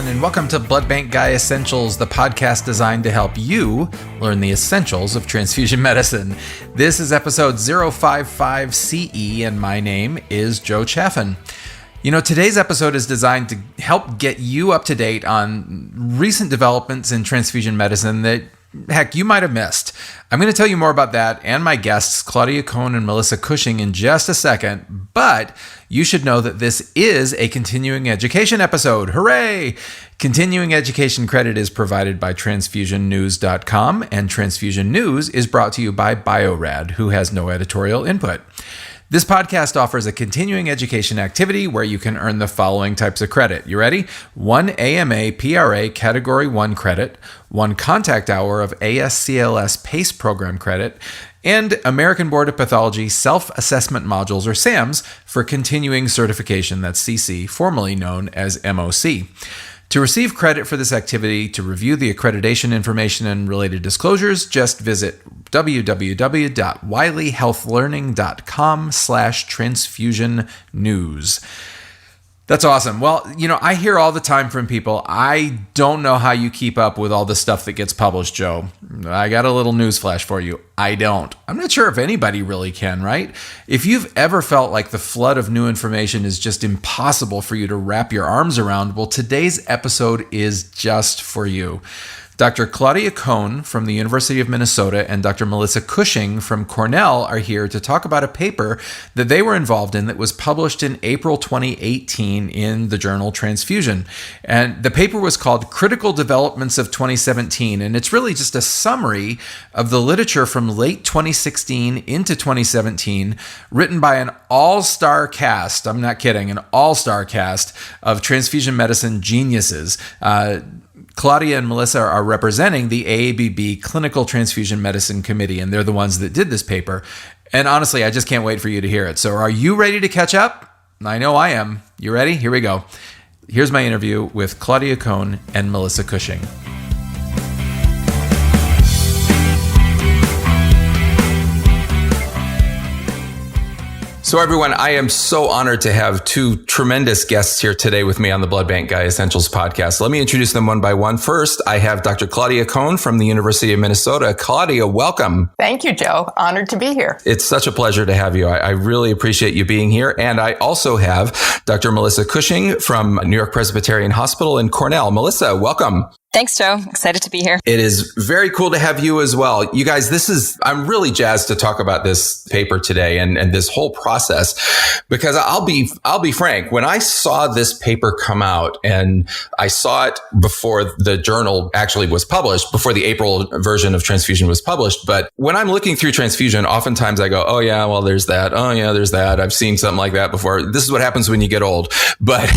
everyone, and welcome to Blood Bank Guy Essentials, the podcast designed to help you learn the essentials of transfusion medicine. This is episode 055 CE, and my name is Joe Chaffin. You know, today's episode is designed to help get you up to date on recent developments in transfusion medicine that, heck, you might have missed. I'm going to tell you more about that and my guests, Claudia, Cohn, and Melissa Cushing, in just a second, but you should know that this is a continuing education episode. Hooray! Continuing education credit is provided by transfusionnews.com, and Transfusion News is brought to you by Biorad, who has no editorial input. This podcast offers a continuing education activity where you can earn the following types of credit. You ready? 1 AMA PRA Category 1 credit, 1 contact hour of ASCLS PACE program credit, and American Board of Pathology Self-Assessment Modules, or SAMs, for continuing certification. That's CC, formerly known as MOC. To receive credit for this activity, to review the accreditation information and related disclosures, just visit www.wileyhealthlearning.com/transfusionnews. That's awesome. Well, you know, I hear all the time from people, I don't know how you keep up with all the stuff that gets published, Joe. I got a little newsflash for you. I don't. I'm not sure if anybody really can, right? If you've ever felt like the flood of new information is just impossible for you to wrap your arms around, well, today's episode is just for you. Dr. Claudia Cohn from the University of Minnesota and Dr. Melissa Cushing from Cornell are here to talk about a paper that they were involved in that was published in April 2018 in the journal Transfusion. And the paper was called Critical Developments of 2017, and it's really just a summary of the literature from late 2016 into 2017, written by an all-star cast, I'm not kidding, an all-star cast of transfusion medicine geniuses. Claudia and Melissa are representing the AABB Clinical Transfusion Medicine Committee, and they're the ones that did this paper. And honestly, I just can't wait for you to hear it. So are you ready to catch up? I know I am. You ready? Here we go. Here's my interview with Claudia Cohn and Melissa Cushing. So everyone, I am so honored to have two tremendous guests here today with me on the Blood Bank Guy Essentials podcast. Let me introduce them one by one. First, I have Dr. Claudia Cohn from the University of Minnesota. Claudia, welcome. Thank you, Joe. Honored to be here. It's such a pleasure to have you. I really appreciate you being here. And I also have Dr. Melissa Cushing from New York Presbyterian Hospital in Cornell. Melissa, welcome. Thanks, Joe. Excited to be here. It is very cool to have you as well. You guys, I'm really jazzed to talk about this paper today and this whole process, because I'll be frank, when I saw this paper come out, and I saw it before the journal actually was published, before the April version of Transfusion was published. But when I'm looking through Transfusion, oftentimes I go, oh yeah, well, there's that. Oh yeah, there's that. I've seen something like that before. This is what happens when you get old. But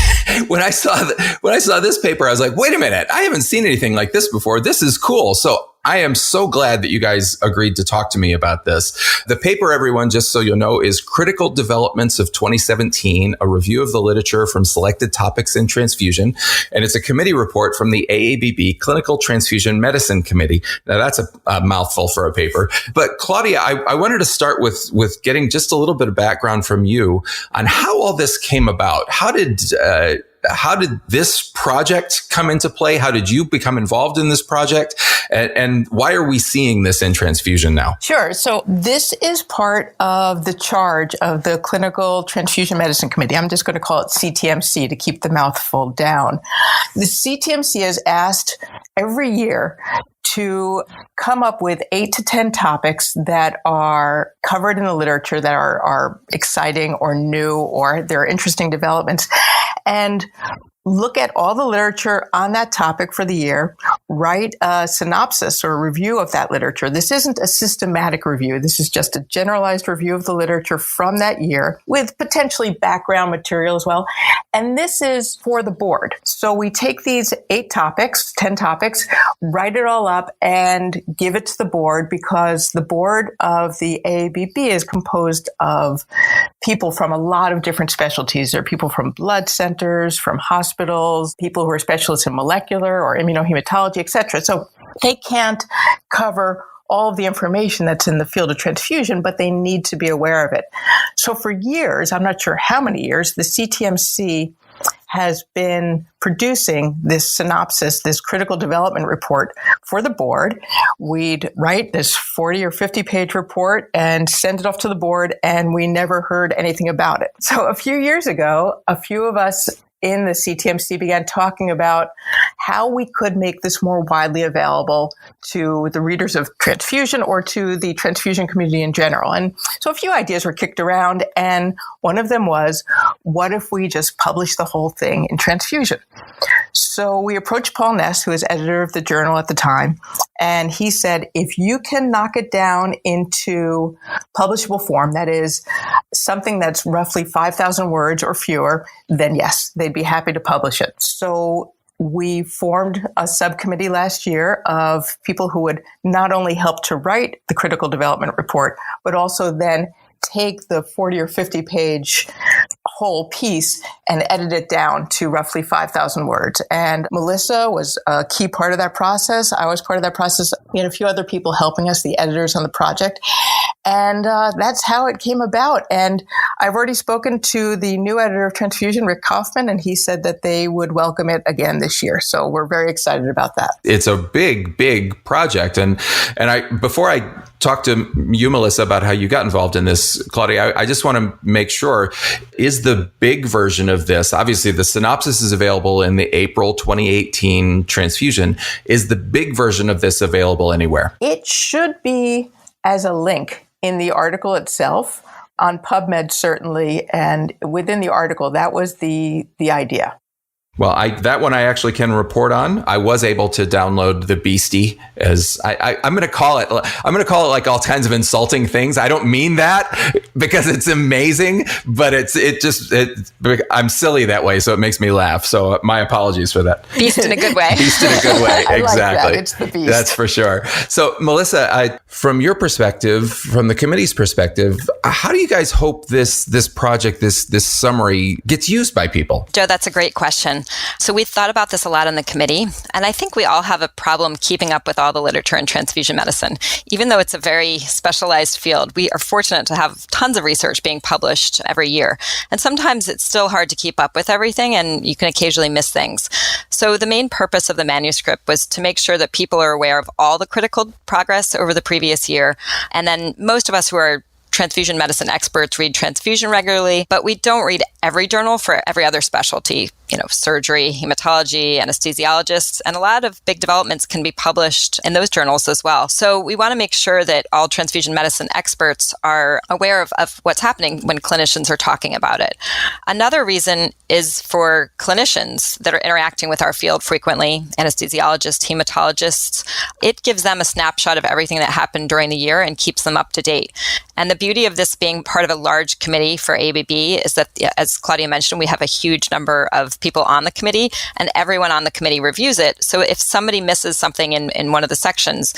when I saw this paper, I was like, wait a minute, I haven't seen anything like this before. This is cool. So I am so glad that you guys agreed to talk to me about this. The paper, everyone, just so you'll know, is Critical Developments of 2017, a review of the literature from selected topics in transfusion. And it's a committee report from the AABB Clinical Transfusion Medicine Committee. Now, that's a mouthful for a paper. But Claudia, I wanted to start with getting just a little bit of background from you on how all this came about. How did this project come into play? How did you become involved in this project? And why are we seeing this in transfusion now? Sure. So this is part of the charge of the Clinical Transfusion Medicine Committee. I'm just going to call it CTMC to keep the mouthful down. The CTMC is asked every year to come up with 8 to 10 topics that are covered in the literature that are exciting or new, or there are interesting developments, and look at all the literature on that topic for the year, write a synopsis or a review of that literature. This isn't a systematic review. This is just a generalized review of the literature from that year with potentially background material as well. And this is for the board. So we take these 8 topics, 10 topics, write it all up and give it to the board, because the board of the AABB is composed of people from a lot of different specialties. There are people from blood centers, from hospitals, people who are specialists in molecular or immunohematology, et cetera. So they can't cover all of the information that's in the field of transfusion, but they need to be aware of it. So for years, I'm not sure how many years, the CTMC has been producing this synopsis, this critical development report for the board. We'd write this 40 or 50 page report and send it off to the board, and we never heard anything about it. So a few years ago, a few of us in the CTMC began talking about how we could make this more widely available to the readers of transfusion or to the transfusion community in general. And so a few ideas were kicked around, and one of them was, what if we just publish the whole thing in Transfusion? So we approached Paul Ness, who was editor of the journal at the time, and he said, if you can knock it down into publishable form, that is something that's roughly 5,000 words or fewer, then yes, they'd be happy to publish it. So we formed a subcommittee last year of people who would not only help to write the critical development report, but also then take the 40 or 50 page whole piece and edit it down to roughly 5,000 words. And Melissa was a key part of that process. I was part of that process. We had a few other people helping us, the editors on the project. And that's how it came about. And I've already spoken to the new editor of Transfusion, Rick Kaufman, and he said that they would welcome it again this year. So we're very excited about that. It's a big, big project. And before I talk to you, Melissa, about how you got involved in this, Claudia, I just want to make sure, is the big version of this, obviously the synopsis is available in the April 2018 Transfusion, is the big version of this available anywhere? It should be as a link in the article itself, on PubMed certainly, and within the article, that was the idea. Well, that one I actually can report on. I was able to download the Beastie, as I'm going to call it. I'm going to call it like all kinds of insulting things. I don't mean that because it's amazing, but I'm silly that way, so it makes me laugh. So my apologies for that. Beast in a good way. Beast in a good way. I Exactly. Like that. It's the beast. That's for sure. So Melissa, from your perspective, from the committee's perspective, how do you guys hope this project, this summary gets used by people? Joe, that's a great question. So we thought about this a lot in the committee, and I think we all have a problem keeping up with all the literature in transfusion medicine. Even though it's a very specialized field, we are fortunate to have tons of research being published every year. And sometimes it's still hard to keep up with everything, and you can occasionally miss things. So the main purpose of the manuscript was to make sure that people are aware of all the critical progress over the previous year. And then most of us who are transfusion medicine experts read transfusion regularly, but we don't read every journal for every other specialty, surgery, hematology, anesthesiologists, and a lot of big developments can be published in those journals as well. So we want to make sure that all transfusion medicine experts are aware of what's happening when clinicians are talking about it. Another reason is for clinicians that are interacting with our field frequently, anesthesiologists, hematologists. It gives them a snapshot of everything that happened during the year and keeps them up to date. And the beauty of this being part of a large committee for ABB is that, as Claudia mentioned, we have a huge number of people on the committee, and everyone on the committee reviews it. So if somebody misses something in one of the sections,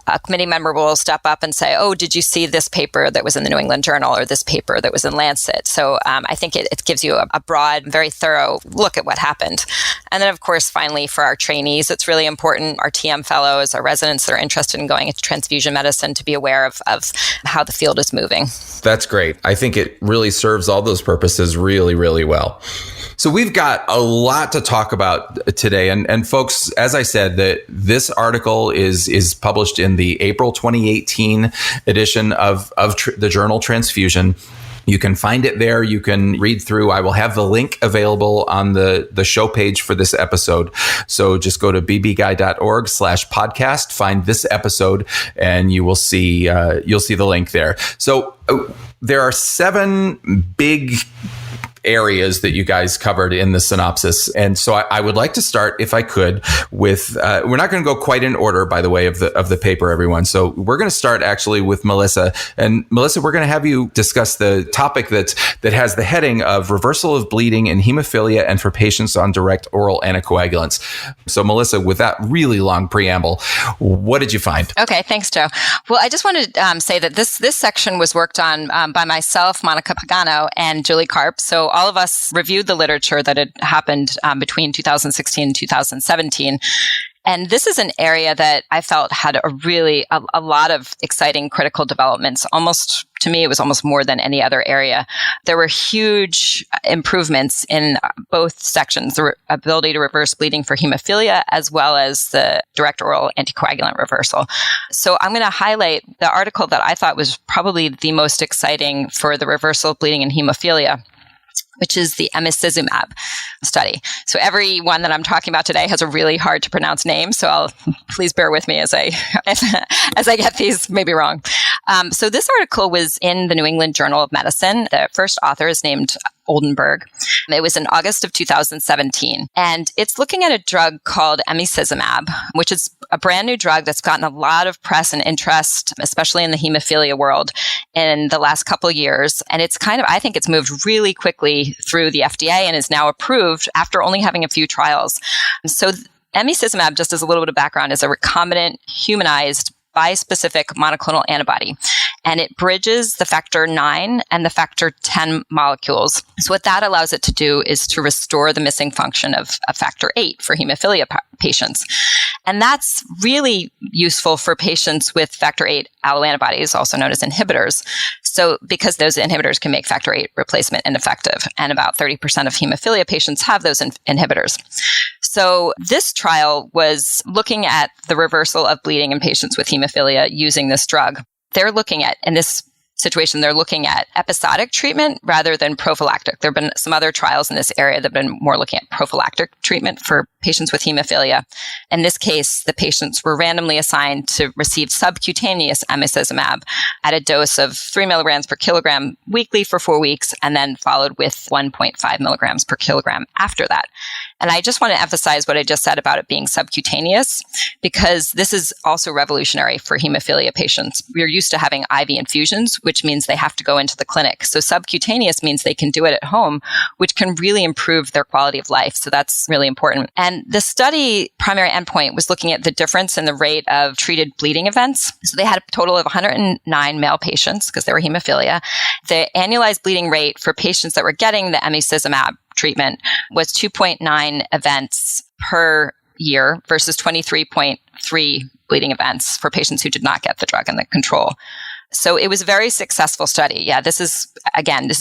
a committee member will step up and say, oh, did you see this paper that was in the New England Journal or this paper that was in Lancet? So I think it gives you a broad, very thorough look at what happened. And then, of course, finally, for our trainees, it's really important, our TM fellows, our residents that are interested in going into transfusion medicine, to be aware of how the field is moving. That's great. I think it really serves all those purposes really, really well. So we've got a lot to talk about today. And folks, as I said, that this article is published in the April 2018 edition of the journal Transfusion. You can find it there. You can read through. I will have the link available on the show page for this episode. So just go to bbguy.org/podcast, find this episode, and you'll see the link there. So there are 7 big areas that you guys covered in the synopsis. And so I would like to start, if I could, with, we're not going to go quite in order, by the way, of the paper, everyone. So we're going to start actually with Melissa. And Melissa, we're going to have you discuss the topic that has the heading of reversal of bleeding in hemophilia and for patients on direct oral anticoagulants. So Melissa, with that really long preamble, what did you find? Okay, thanks, Joe. Well, I just wanted to say that this section was worked on by myself, Monica Pagano, and Julie Karp. So all of us reviewed the literature that had happened between 2016 and 2017. And this is an area that I felt had a lot of exciting critical developments. To me, it was almost more than any other area. There were huge improvements in both sections, the ability to reverse bleeding for hemophilia, as well as the direct oral anticoagulant reversal. So I'm going to highlight the article that I thought was probably the most exciting for the reversal of bleeding in hemophilia, which is the emicizumab study. So every one that I'm talking about today has a really hard to pronounce name. So please bear with me as I get these maybe wrong. So this article was in the New England Journal of Medicine. The first author is named Oldenburg. It was in August of 2017. And it's looking at a drug called emicizumab, which is a brand new drug that's gotten a lot of press and interest, especially in the hemophilia world in the last couple of years. And I think it's moved really quickly through the FDA and is now approved after only having a few trials. So emicizumab, just as a little bit of background, is a recombinant humanized bispecific monoclonal antibody. And it bridges the factor 9 and the factor 10 molecules. So what that allows it to do is to restore the missing function of factor 8 for hemophilia patients. And that's really useful for patients with factor 8 alloantibodies, also known as inhibitors. So because those inhibitors can make factor 8 replacement ineffective, and about 30% of hemophilia patients have those inhibitors. So this trial was looking at the reversal of bleeding in patients with hemophilia using this drug. They're looking at, in this situation, they're looking at episodic treatment rather than prophylactic. There have been some other trials in this area that have been more looking at prophylactic treatment for patients with hemophilia. In this case, the patients were randomly assigned to receive subcutaneous emicizumab at a dose of 3 milligrams per kilogram weekly for 4 weeks, and then followed with 1.5 milligrams per kilogram after that. And I just want to emphasize what I just said about it being subcutaneous, because this is also revolutionary for hemophilia patients. We're used to having IV infusions, which means they have to go into the clinic. So subcutaneous means they can do it at home, which can really improve their quality of life. So that's really important. And the study primary endpoint was looking at the difference in the rate of treated bleeding events. So they had a total of 109 male patients because they were hemophilia. The annualized bleeding rate for patients that were getting the emicizumab treatment was 2.9 events per year versus 23.3 bleeding events for patients who did not get the drug and the control. So it was a very successful study. Yeah, this is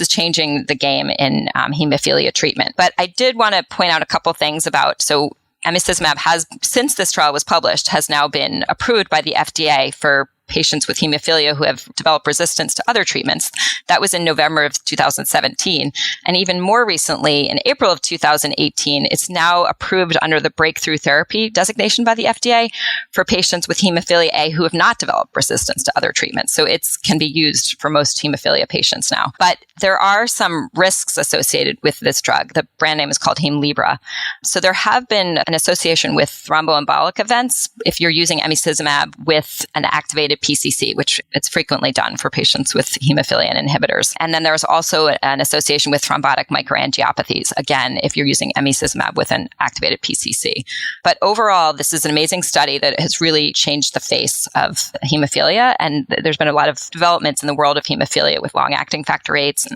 changing the game in hemophilia treatment. But I did want to point out a couple things about, so emicizumab has, since this trial was published, has now been approved by the FDA for patients with hemophilia who have developed resistance to other treatments. That was in November of 2017. And even more recently, in April of 2018, it's now approved under the breakthrough therapy designation by the FDA for patients with hemophilia A who have not developed resistance to other treatments. So it can be used for most hemophilia patients now. But there are some risks associated with this drug. The brand name is called Hemlibra. So there have been an association with thromboembolic events if you're using emicizumab with an activated PCC, which it's frequently done for patients with hemophilia and inhibitors. And then there's also an association with thrombotic microangiopathies, again, if you're using emicizumab with an activated PCC. But overall, this is an amazing study that has really changed the face of hemophilia. And there's been a lot of developments in the world of hemophilia with long-acting factor VIIIs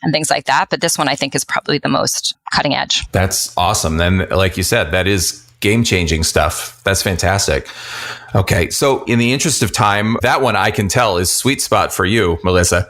and things like that. But this one, I think, is probably the most cutting edge. That's awesome. Then, like you said, that is game-changing stuff. That's fantastic. Okay, so in the interest of time, that one I can tell is sweet spot for you, Melissa.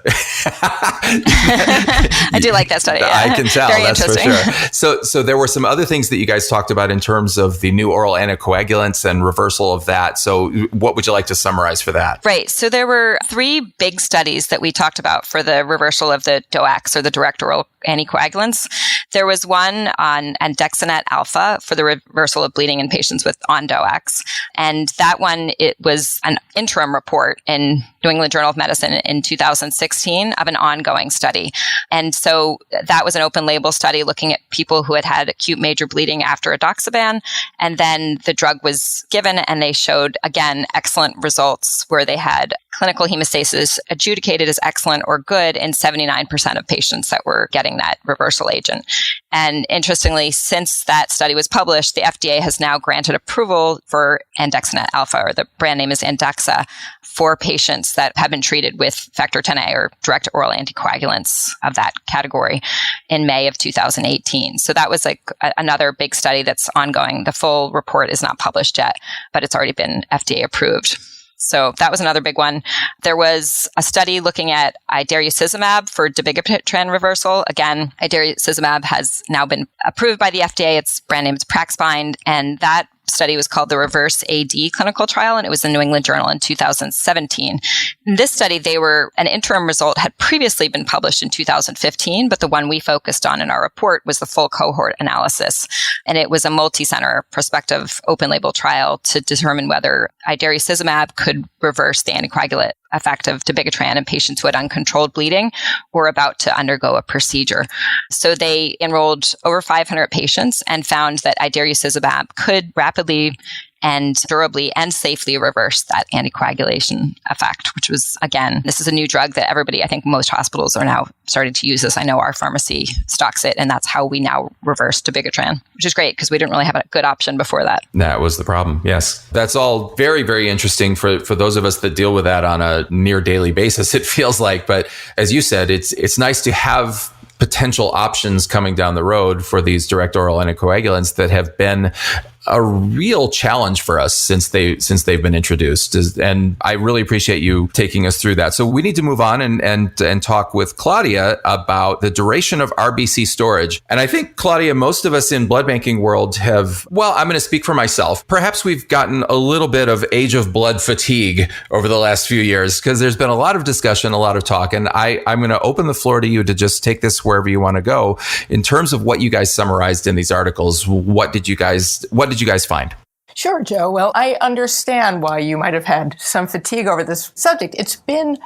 I do like that study. Yeah. I can tell. Very that's interesting. for sure. So there were some other things that you guys talked about in terms of the new oral anticoagulants and reversal of that. So what would you like to summarize for that? Right. So there were 3 big studies that we talked about for the reversal of the DOACs, or the direct oral anticoagulants. There was one on andexanet alpha for the reversal of bleeding in patients on DOACs. And that one, it was an interim report in New England Journal of Medicine in 2016 of an ongoing study. And so that was an open label study looking at people who had had acute major bleeding after edoxaban. And then the drug was given and they showed, again, excellent results where they had clinical hemostasis adjudicated as excellent or good in 79% of patients that were getting that reversal agent. And interestingly, since that study was published, the FDA has now granted approval for andexanet alpha, or the brand name is Andexa, for patients that have been treated with factor Xa or direct oral anticoagulants of that category in May of 2018. So that was another big study that's ongoing. The full report is not published yet, but it's already been FDA approved. So that was another big one. There was a study looking at idarucizumab for dabigatran reversal. Again, idarucizumab has now been approved by the FDA. Its brand name is Praxbind, and that study was called the Reverse AD clinical trial, and it was in the New England Journal in 2017. In this study, an interim result had previously been published in 2015, but the one we focused on in our report was the full cohort analysis. And it was a multi-center prospective open label trial to determine whether idarucizumab could reverse the anticoagulant effect of dabigatran in patients who had uncontrolled bleeding or about to undergo a procedure. So they enrolled over 500 patients and found that idarucizumab could rapidly and durably and safely reverse that anticoagulation effect, which was, again, this is a new drug that everybody, I think most hospitals are now starting to use this. I know our pharmacy stocks it, and that's how we now reverse dabigatran, which is great because we didn't really have a good option before that. That was the problem. Yes. That's all very, very interesting for those of us that deal with that on a near daily basis, it feels like. But as you said, it's nice to have potential options coming down the road for these direct oral anticoagulants that have been a real challenge for us since they've been introduced. And I really appreciate you taking us through that. So we need to move on and talk with Claudia about the duration of RBC storage. And I think, Claudia, most of us in blood banking world have, well, I'm going to speak for myself. Perhaps we've gotten a little bit of age of blood fatigue over the last few years because there's been a lot of discussion, a lot of talk. And I'm going to open the floor to you to just take this wherever you want to go. In terms of what you guys summarized in these articles, what did you guys find? Sure, Joe. Well, I understand why you might have had some fatigue over this subject. It's been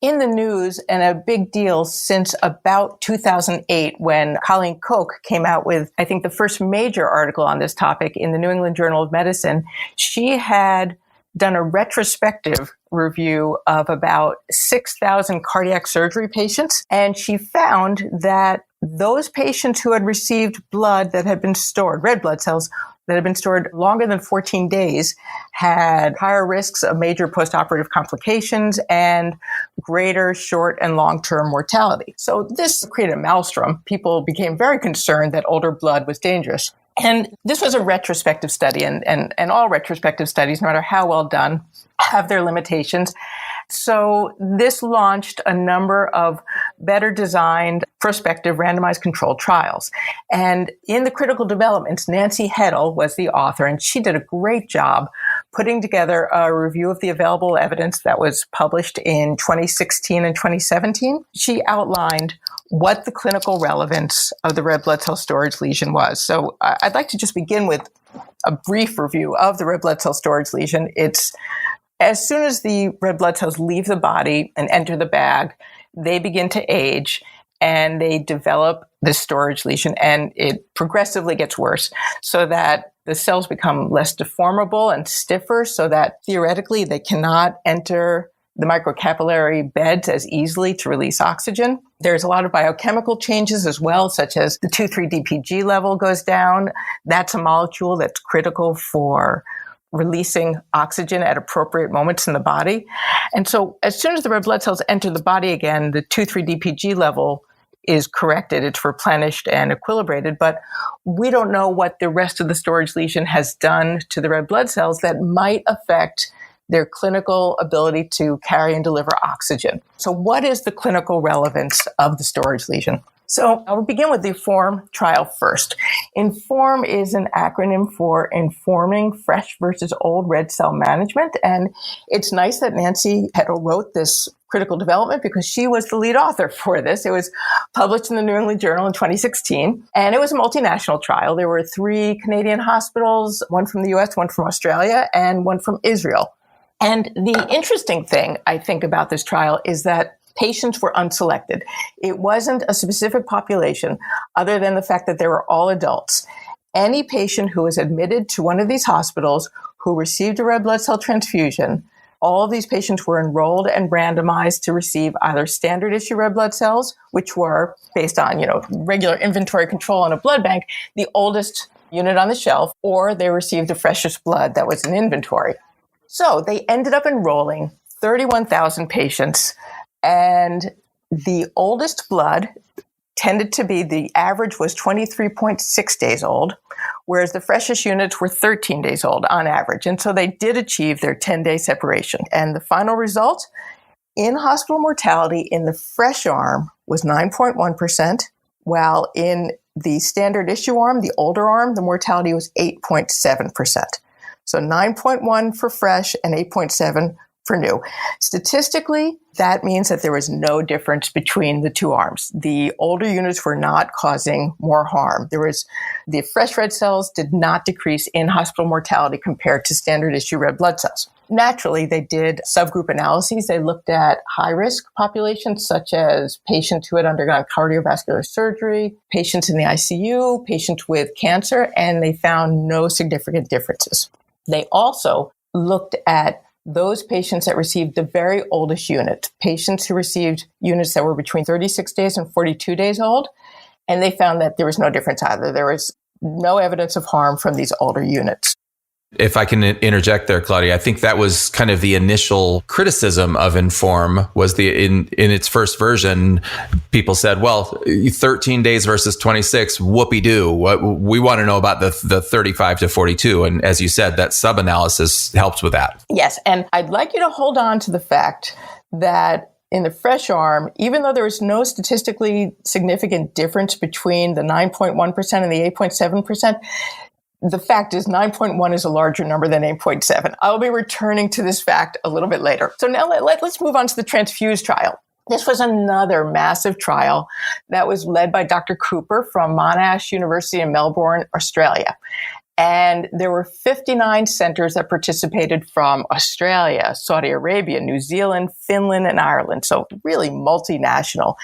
in the news and a big deal since about 2008 when Colleen Koch came out with, I think, the first major article on this topic in the New England Journal of Medicine. She had done a retrospective review of about 6,000 cardiac surgery patients, and she found that those patients who had received blood that had been stored, red blood cells, that had been stored longer than 14 days had higher risks of major postoperative complications and greater short and long-term mortality. So this created a maelstrom. People became very concerned that older blood was dangerous. And this was a retrospective study, and all retrospective studies, no matter how well done, have their limitations. So this launched a number of better designed prospective randomized controlled trials. And in the critical developments, Nancy Heddle was the author, and she did a great job putting together a review of the available evidence that was published in 2016 and 2017. She outlined what the clinical relevance of the red blood cell storage lesion was. So I'd like to just begin with a brief review of the red blood cell storage lesion. It's as soon as the red blood cells leave the body and enter the bag, they begin to age and they develop this storage lesion, and it progressively gets worse so that the cells become less deformable and stiffer so that theoretically they cannot enter the microcapillary beds as easily to release oxygen. There's a lot of biochemical changes as well, such as the 2,3-DPG level goes down. That's a molecule that's critical for releasing oxygen at appropriate moments in the body. And so as soon as the red blood cells enter the body again, the 2,3-DPG level is corrected, it's replenished and equilibrated, but we don't know what the rest of the storage lesion has done to the red blood cells that might affect their clinical ability to carry and deliver oxygen. So what is the clinical relevance of the storage lesion? So I'll begin with the INFORM trial first. INFORM is an acronym for Informing Fresh versus Old Red Cell Management. And it's nice that Nancy Heddle wrote this critical development because she was the lead author for this. It was published in the New England Journal in 2016, and it was a multinational trial. There were 3 Canadian hospitals, one from the US, one from Australia, and one from Israel. And the interesting thing, I think, about this trial is that patients were unselected. It wasn't a specific population other than the fact that they were all adults. Any patient who was admitted to one of these hospitals who received a red blood cell transfusion All of these patients were enrolled and randomized to receive either standard issue red blood cells, which were based on, regular inventory control in a blood bank, the oldest unit on the shelf, or they received the freshest blood that was in inventory. So they ended up enrolling 31,000 patients, and the oldest blood tended to be, the average was 23.6 days old, whereas the freshest units were 13 days old on average. And so they did achieve their 10-day separation. And the final result, in-hospital mortality in the fresh arm was 9.1%, while in the standard issue arm, the older arm, the mortality was 8.7%. So 9.1 for fresh and 8.7 for new. Statistically, that means that there was no difference between the two arms. The older units were not causing more harm. The fresh red cells did not decrease in hospital mortality compared to standard issue red blood cells. Naturally, they did subgroup analyses. They looked at high-risk populations, such as patients who had undergone cardiovascular surgery, patients in the ICU, patients with cancer, and they found no significant differences. They also looked at those patients that received the very oldest unit, patients who received units that were between 36 days and 42 days old, and they found that there was no difference either. There was no evidence of harm from these older units. If I can interject there, Claudia, I think that was kind of the initial criticism of Inform was in its first version, people said, well, 13 days versus 26, whoopee-doo. We want to know about the 35 to 42. And as you said, that sub-analysis helps with that. Yes. And I'd like you to hold on to the fact that in the fresh arm, even though there was no statistically significant difference between the 9.1% and the 8.7%, the fact is 9.1 is a larger number than 8.7. I'll be returning to this fact a little bit later. So now let's move on to the Transfuse trial. This was another massive trial that was led by Dr. Cooper from Monash University in Melbourne, Australia. And there were 59 centers that participated from Australia, Saudi Arabia, New Zealand, Finland, and Ireland. So really multinational.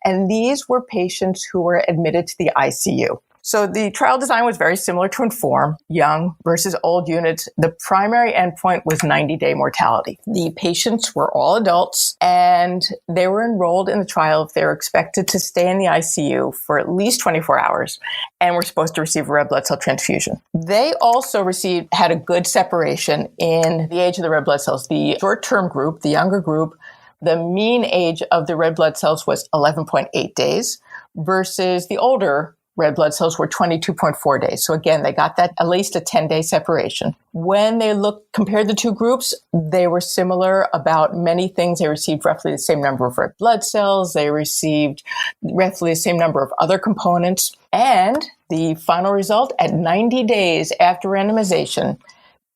And these were patients who were admitted to the ICU. So the trial design was very similar to Inform, young versus old units. The primary endpoint was 90-day mortality. The patients were all adults, and they were enrolled in the trial if they were expected to stay in the ICU for at least 24 hours and were supposed to receive a red blood cell transfusion. They also had a good separation in the age of the red blood cells. The short-term group, the younger group, the mean age of the red blood cells was 11.8 days versus the older red blood cells were 22.4 days. So again, they got that at least a 10-day separation. When they compared the two groups, they were similar about many things. They received roughly the same number of red blood cells. They received roughly the same number of other components. And the final result, at 90 days after randomization,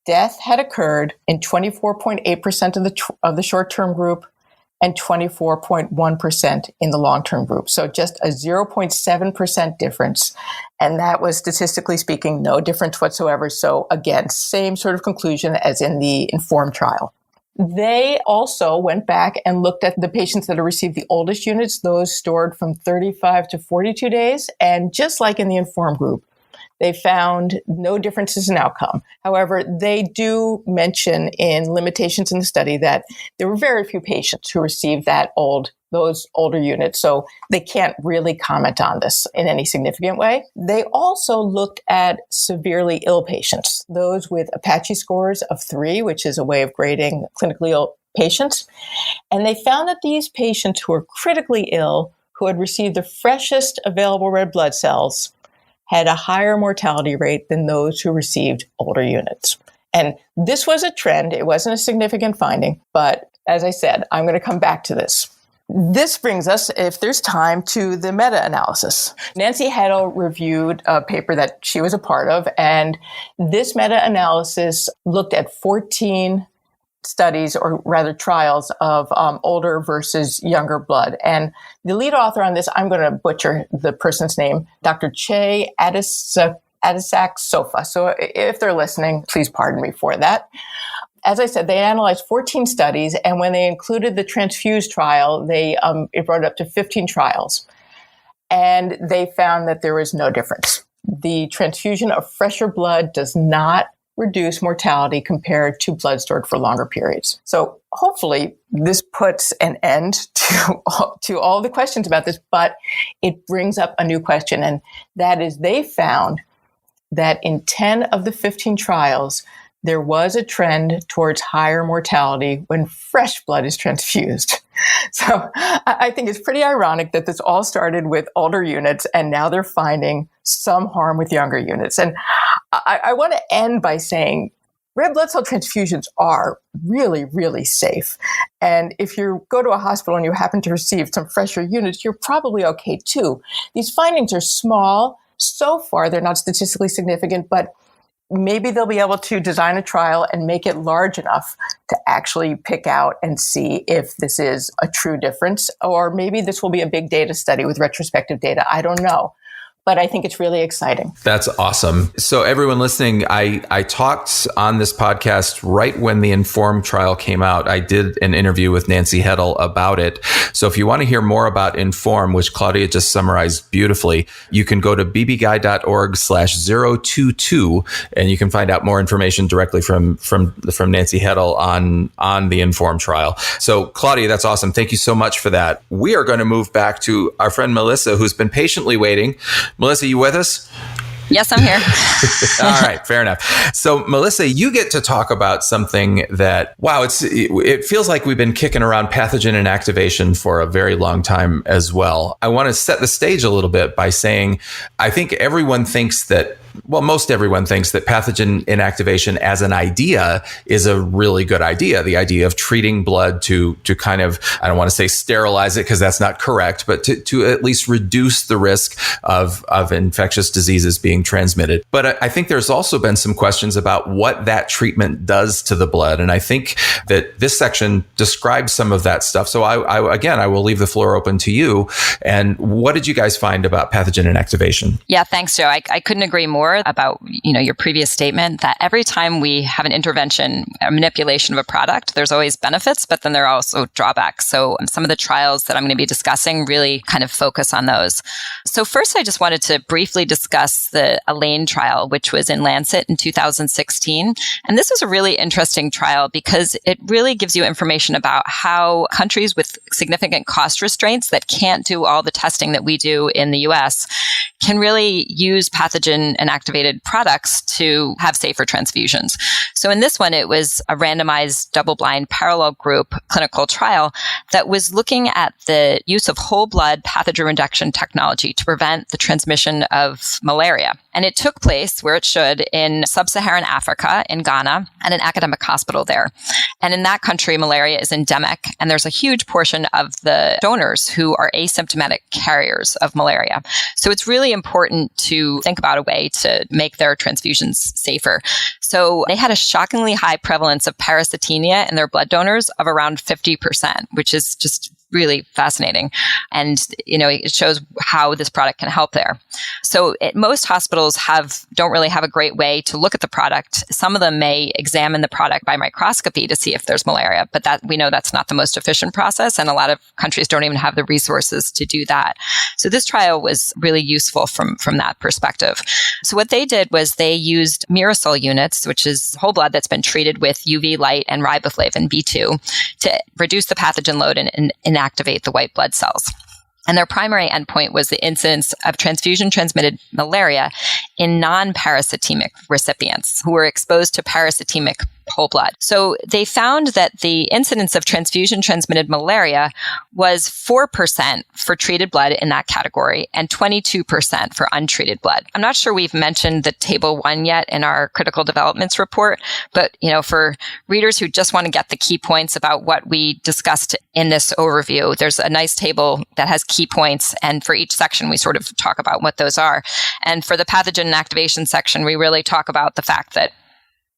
death had occurred in 24.8% of the short-term group and 24.1% in the long-term group. So just a 0.7% difference. And that was, statistically speaking, no difference whatsoever. So again, same sort of conclusion as in the Inform trial. They also went back and looked at the patients that had received the oldest units, those stored from 35 to 42 days. And just like in the Inform group, they found no differences in outcome. However, they do mention in limitations in the study that there were very few patients who received those older units, so they can't really comment on this in any significant way. They also looked at severely ill patients, those with Apache scores of 3, which is a way of grading clinically ill patients. And they found that these patients who were critically ill, who had received the freshest available red blood cells, had a higher mortality rate than those who received older units. And this was a trend. It wasn't a significant finding, but as I said, I'm going to come back to this. This brings us, if there's time, to the meta-analysis. Nancy Heddle reviewed a paper that she was a part of, and this meta-analysis looked at 14 studies, or rather trials, of older versus younger blood. And the lead author on this, I'm going to butcher the person's name, Dr. Che Adisak Sofa. So if they're listening, please pardon me for that. As I said, they analyzed 14 studies, and when they included the Transfuse trial, it brought it up to 15 trials. And they found that there was no difference. The transfusion of fresher blood does not reduce mortality compared to blood stored for longer periods. So hopefully this puts an end to all the questions about this, but it brings up a new question. And that is, they found that in 10 of the 15 trials, there was a trend towards higher mortality when fresh blood is transfused. So I think it's pretty ironic that this all started with older units and now they're finding some harm with younger units. And I want to end by saying red blood cell transfusions are really, really safe. And if you go to a hospital and you happen to receive some fresher units, you're probably okay too. These findings are small. So far, they're not statistically significant, but maybe they'll be able to design a trial and make it large enough to actually pick out and see if this is a true difference, or maybe this will be a big data study with retrospective data. I don't know. But I think it's really exciting. That's awesome. So everyone listening, I talked on this podcast right when the INFORM trial came out. I did an interview with Nancy Heddle about it. So if you want to hear more about INFORM, which Claudia just summarized beautifully, you can go to bbguide.org/022 and you can find out more information directly from Nancy Heddle on the INFORM trial. So Claudia, that's awesome. Thank you so much for that. We are going to move back to our friend Melissa, who's been patiently waiting. Melissa, you with us? Yes, I'm here. All right, fair enough. So, Melissa, you get to talk about something that, wow, it feels like we've been kicking around pathogen inactivation for a very long time as well. I want to set the stage a little bit by saying, I think everyone thinks that, well, most everyone thinks that pathogen inactivation as an idea is a really good idea. The idea of treating blood to kind of, I don't want to say sterilize it because that's not correct, but to at least reduce the risk of infectious diseases being transmitted. But I think there's also been some questions about what that treatment does to the blood. And I think that this section describes some of that stuff. So I will leave the floor open to you. And what did you guys find about pathogen inactivation? Yeah, thanks, Joe. I couldn't agree more about your previous statement that every time we have an intervention, a manipulation of a product, there's always benefits, but then there are also drawbacks. So some of the trials that I'm going to be discussing really kind of focus on those. So first, I just wanted to briefly discuss the Elaine trial, which was in Lancet in 2016. And this was a really interesting trial because it really gives you information about how countries with significant cost restraints that can't do all the testing that we do in the US can really use pathogen inactivated products to have safer transfusions. So in this one, it was a randomized double-blind parallel group clinical trial that was looking at the use of whole blood pathogen reduction technology to prevent the transmission of malaria. And it took place where it should in sub-Saharan Africa, in Ghana, and an academic hospital there. And in that country, malaria is endemic, and there's a huge portion of the donors who are asymptomatic carriers of malaria. So it's really important to think about a way to make their transfusions safer. So they had a shockingly high prevalence of parasitemia in their blood donors of around 50%, which is just really fascinating. And, it shows how this product can help there. So most hospitals don't really have a great way to look at the product. Some of them may examine the product by microscopy to see if there's malaria, but we know that's not the most efficient process. And a lot of countries don't even have the resources to do that. So this trial was really useful from that perspective. So what they did was they used Miracell units, which is whole blood that's been treated with UV light and riboflavin B2 to reduce the pathogen load and inactivate the white blood cells. And their primary endpoint was the incidence of transfusion-transmitted malaria in non-parasitemic recipients who were exposed to parasitemic whole blood. So they found that the incidence of transfusion-transmitted malaria was 4% for treated blood in that category and 22% for untreated blood. I'm not sure we've mentioned the table 1 yet in our critical developments report, but for readers who just want to get the key points about what we discussed in this overview, there's a nice table that has key points, and for each section we sort of talk about what those are. And for the pathogen inactivation section, we really talk about the fact that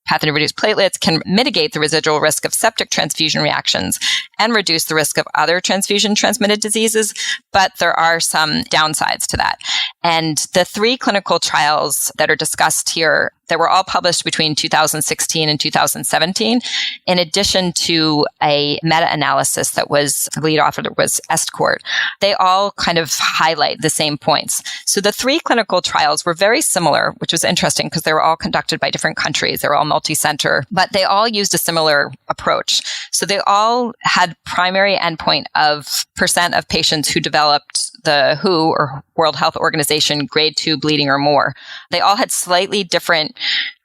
pathogen-reduced platelets can mitigate the residual risk of septic transfusion reactions and reduce the risk of other transfusion-transmitted diseases, but there are some downsides to that. And the 3 clinical trials that are discussed here, that were all published between 2016 and 2017, in addition to a meta-analysis that was, the lead author was Estcourt, they all kind of highlight the same points. So the 3 clinical trials were very similar, which was interesting because they were all conducted by different countries. They were all multi-center, but they all used a similar approach. So they all had primary endpoint of % of patients who developed the WHO or World Health Organization grade 2 bleeding or more. They all had slightly different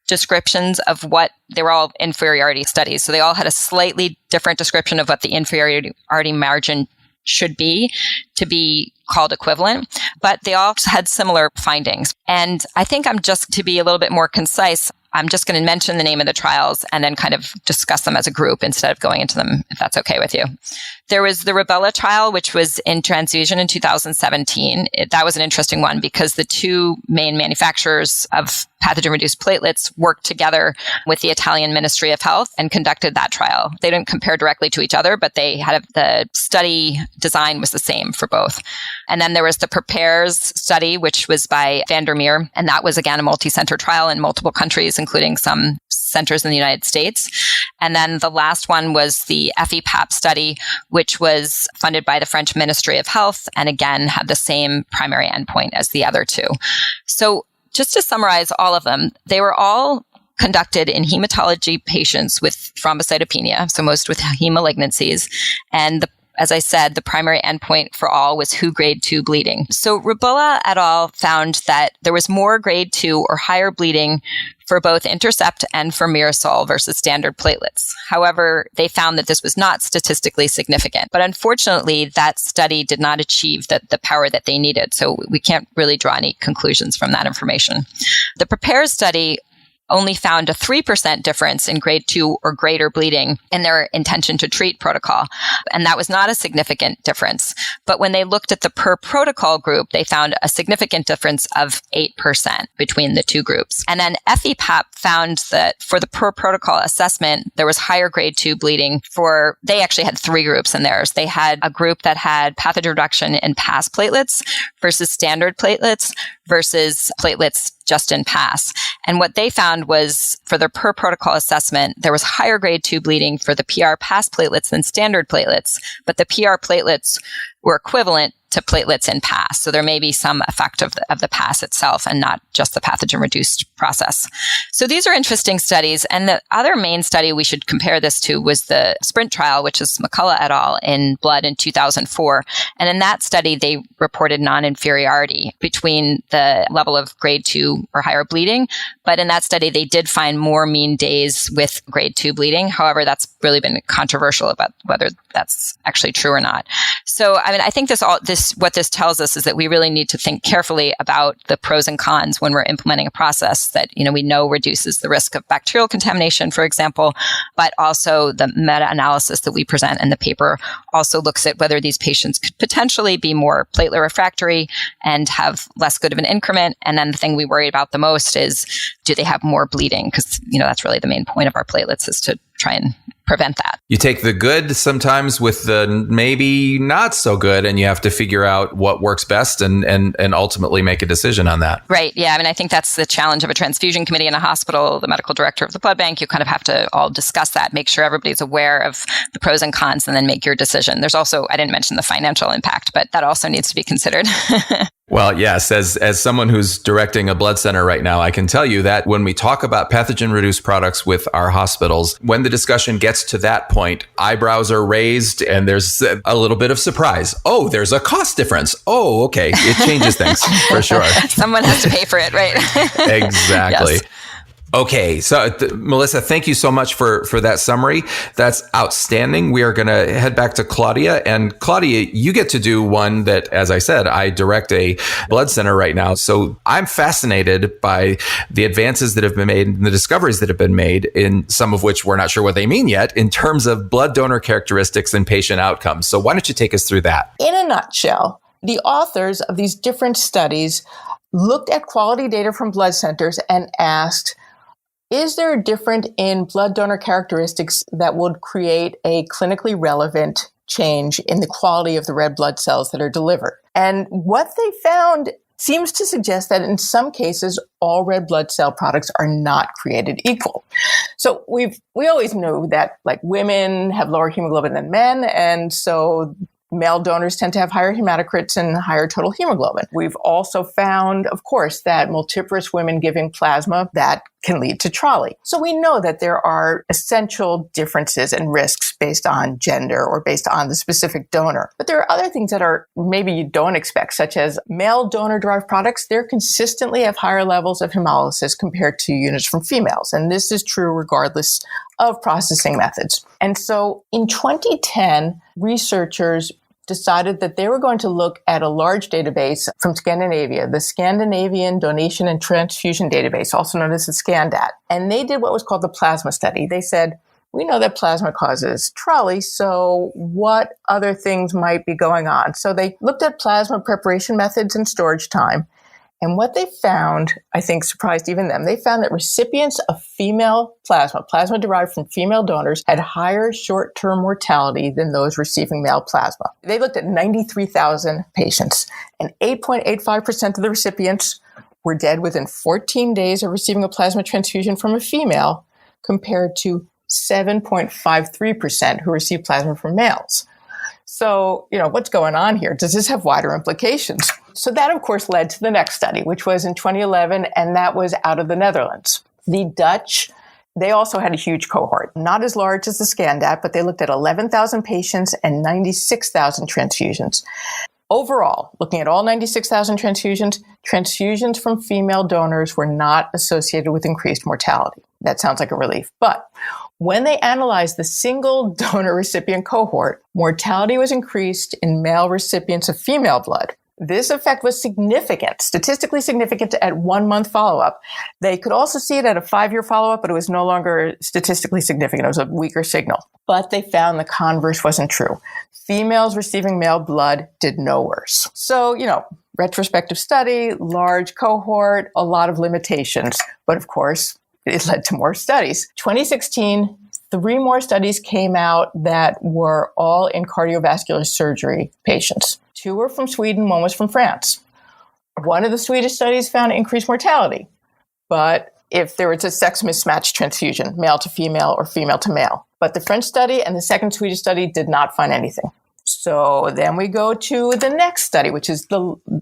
descriptions of what they were all inferiority studies. So they all had a slightly different description of what the inferiority margin should be to be called equivalent, but they all had similar findings. And I think to be a little bit more concise, I'm just going to mention the name of the trials and then kind of discuss them as a group instead of going into them, if that's okay with you. There was the Rubella trial, which was in transfusion in 2017. That was an interesting one because the 2 main manufacturers of pathogen-reduced platelets worked together with the Italian Ministry of Health and conducted that trial. They didn't compare directly to each other, but the study design was the same for both. And then there was the Prepares study, which was by Vandermeer, and that was again a multi-center trial in multiple countries, including some centers in the United States. And then the last one was the FEPAP study, which was funded by the French Ministry of Health and again had the same primary endpoint as the other 2. So just to summarize all of them, they were all conducted in hematology patients with thrombocytopenia, so most with heme malignancies. And as I said, the primary endpoint for all was WHO grade 2 bleeding. So Rubella et al. Found that there was more grade 2 or higher bleeding for both Intercept and for Mirasol versus standard platelets. However, they found that this was not statistically significant. But unfortunately, that study did not achieve the power that they needed. So we can't really draw any conclusions from that information. The Prepares study only found a 3% difference in grade 2 or greater bleeding in their intention to treat protocol. And that was not a significant difference. But when they looked at the per protocol group, they found a significant difference of 8% between the 2 groups. And then FEPAP found that for the per protocol assessment, there was higher grade 2 bleeding they actually had 3 groups in theirs. They had a group that had pathogen reduction in pass platelets versus standard platelets versus platelets just in pass. And what they found was for their per protocol assessment, there was higher grade 2 bleeding for the PR pass platelets than standard platelets, but the PR platelets were equivalent to platelets in pass. So there may be some effect of the pass itself and not just the pathogen-reduced process. So these are interesting studies. And the other main study we should compare this to was the SPRINT trial, which is McCullough et al. In Blood in 2004. And in that study, they reported non-inferiority between the level of grade 2 or higher bleeding. But in that study, they did find more mean days with grade 2 bleeding. However, that's really been controversial about whether that's actually true or not. So, I mean, I think what this tells us is that we really need to think carefully about the pros and cons when we're implementing a process that, we know reduces the risk of bacterial contamination, for example, but also the meta-analysis that we present in the paper also looks at whether these patients could potentially be more platelet refractory and have less good of an increment. And then the thing we worry about the most is, do they have more bleeding? Because, that's really the main point of our platelets is to try and prevent that. You take the good sometimes with the maybe not so good, and you have to figure out what works best and ultimately make a decision on that. Right. Yeah. I mean, I think that's the challenge of a transfusion committee in a hospital, the medical director of the blood bank. You kind of have to all discuss that, make sure everybody's aware of the pros and cons, and then make your decision. There's also, I didn't mention the financial impact, but that also needs to be considered. Well, yes, as someone who's directing a blood center right now, I can tell you that when we talk about pathogen-reduced products with our hospitals, when the discussion gets to that point, eyebrows are raised and there's a little bit of surprise. Oh, there's a cost difference. Oh, okay. It changes things for sure. Someone has to pay for it, right? Exactly. Yes. Okay. So, Melissa, thank you so much for that summary. That's outstanding. We are going to head back to Claudia. And Claudia, you get to do one that, as I said, I direct a blood center right now. So I'm fascinated by the advances that have been made and the discoveries that have been made, in some of which we're not sure what they mean yet, in terms of blood donor characteristics and patient outcomes. So why don't you take us through that? In a nutshell, the authors of these different studies looked at quality data from blood centers and asked, is there a difference in blood donor characteristics that would create a clinically relevant change in the quality of the red blood cells that are delivered? And what they found seems to suggest that in some cases, all red blood cell products are not created equal. So we always knew that like women have lower hemoglobin than men, and so male donors tend to have higher hematocrits and higher total hemoglobin. We've also found, of course, that multiparous women giving plasma, that can lead to trolley. So we know that there are essential differences and risks based on gender or based on the specific donor. But there are other things that are maybe you don't expect, such as male donor-derived products. They consistently have higher levels of hemolysis compared to units from females. And this is true regardless of processing methods. And so in 2010, researchers decided that they were going to look at a large database from Scandinavia, the Scandinavian Donation and Transfusion Database, also known as the SCANDAT. And they did what was called the plasma study. They said, we know that plasma causes trolley, so what other things might be going on? So they looked at plasma preparation methods and storage time. And what they found, I think surprised even them, they found that recipients of female plasma derived from female donors, had higher short-term mortality than those receiving male plasma. They looked at 93,000 patients, and 8.85% of the recipients were dead within 14 days of receiving a plasma transfusion from a female, compared to 7.53% who received plasma from males. So, what's going on here? Does this have wider implications? So that, of course, led to the next study, which was in 2011, and that was out of the Netherlands. The Dutch, they also had a huge cohort, not as large as the SCANDAT, but they looked at 11,000 patients and 96,000 transfusions. Overall, looking at all 96,000 transfusions from female donors were not associated with increased mortality. That sounds like a relief. But when they analyzed the single donor recipient cohort, mortality was increased in male recipients of female blood. This effect was significant, statistically significant at 1 month follow-up. They could also see it at a 5-year follow-up, but it was no longer statistically significant. It was a weaker signal. But they found the converse wasn't true. Females receiving male blood did no worse. So, retrospective study, large cohort, a lot of limitations. But of course, it led to more studies. 2016, 3 more studies came out that were all in cardiovascular surgery patients. 2 were from Sweden, 1 was from France. One of the Swedish studies found increased mortality, but if there was a sex mismatch transfusion, male to female or female to male. But the French study and the second Swedish study did not find anything. So then we go to the next study, which is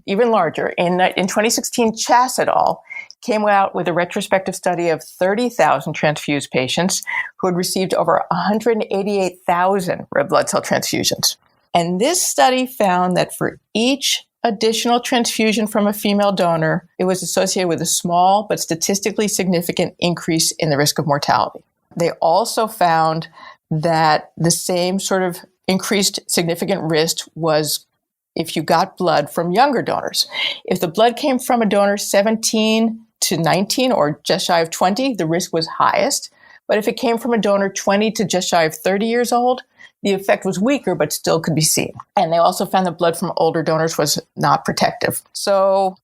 even larger. In 2016, Chass et al. Came out with a retrospective study of 30,000 transfused patients who had received over 188,000 red blood cell transfusions. And this study found that for each additional transfusion from a female donor, it was associated with a small but statistically significant increase in the risk of mortality. They also found that the same sort of increased significant risk was if you got blood from younger donors. If the blood came from a donor 17 to 19 or just shy of 20, the risk was highest. But if it came from a donor 20 to just shy of 30 years old, the effect was weaker, but still could be seen. And they also found that blood from older donors was not protective. So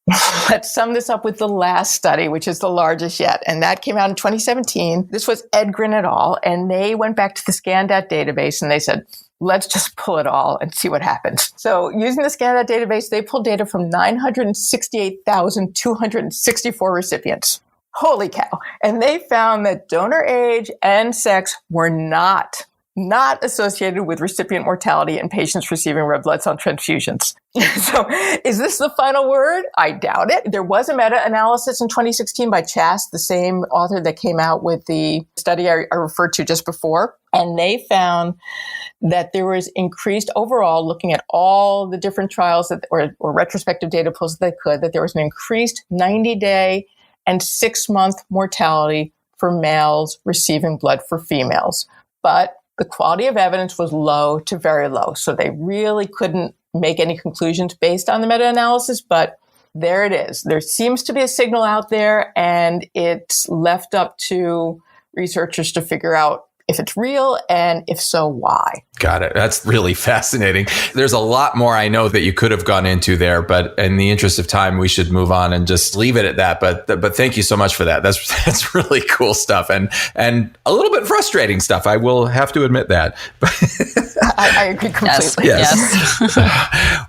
let's sum this up with the last study, which is the largest yet. And that came out in 2017. This was Edgren et al. And they went back to the SCANDAT database and they said, let's just pull it all and see what happens. So using the SCANDAT database, they pulled data from 968,264 recipients. Holy cow. And they found that donor age and sex were not associated with recipient mortality in patients receiving red blood cell transfusions. So is this the final word? I doubt it. There was a meta-analysis in 2016 by Chass, the same author that came out with the study I referred to just before. And they found that there was increased overall, looking at all the different trials or retrospective data pulls that they could, that there was an increased 90-day and 6-month mortality for males receiving blood for females. But the quality of evidence was low to very low. So they really couldn't make any conclusions based on the meta-analysis, but there it is. There seems to be a signal out there, and it's left up to researchers to figure out if it's real, and if so, why. Got it. That's really fascinating. There's a lot more I know that you could have gone into there, but in the interest of time, we should move on and just leave it at that. But thank you so much for that. That's really cool stuff and a little bit frustrating stuff. I will have to admit that. I agree completely. Yes.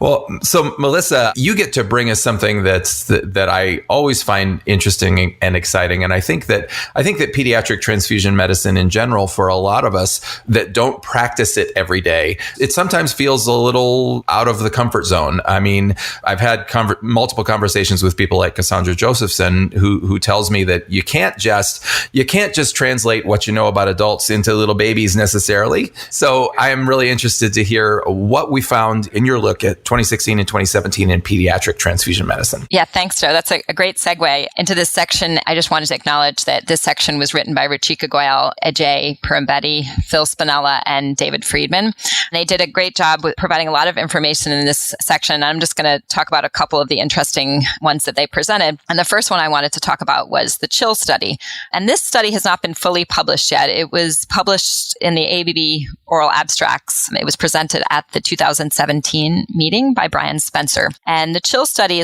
Well, so Melissa, you get to bring us something that I always find interesting and exciting. And I think that pediatric transfusion medicine in general, for a lot of us that don't practice it every day, it sometimes feels a little out of the comfort zone. I mean, I've had multiple conversations with people like Cassandra Josephson, who tells me that you can't just translate what you know about adults into little babies necessarily. So I am really interested to hear what we found in your look at 2016 and 2017 in pediatric transfusion medicine. Yeah, thanks, Joe. That's a great segue into this section. I just wanted to acknowledge that this section was written by Ruchika Goyal, Ajay Purambetti, Phil Spinella, and David Friedman. They did a great job with providing a lot of information in this section. I'm just going to talk about a couple of the interesting ones that they presented. And the first one I wanted to talk about was the CHILL study. And this study has not been fully published yet. It was published in the ABB oral abstracts. It was presented at the 2017 meeting by Brian Spencer. And the CHILL study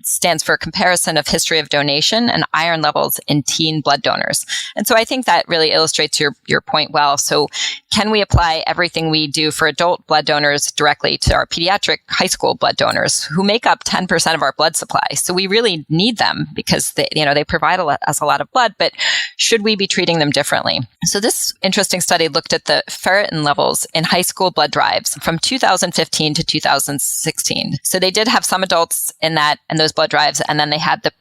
stands for Comparison of History of Donation and Iron Levels in Teen Blood Donors. And so I think that really illustrates your point well. So can we apply everything we do for adult blood donors directly to our pediatric high school blood donors who make up 10% of our blood supply? So we really need them because they provide us a lot of blood, but should we be treating them differently? So this interesting study looked at the ferritin levels in high school blood drives from 2015 to 2016. So they did have some adults in those blood drives, and then they had the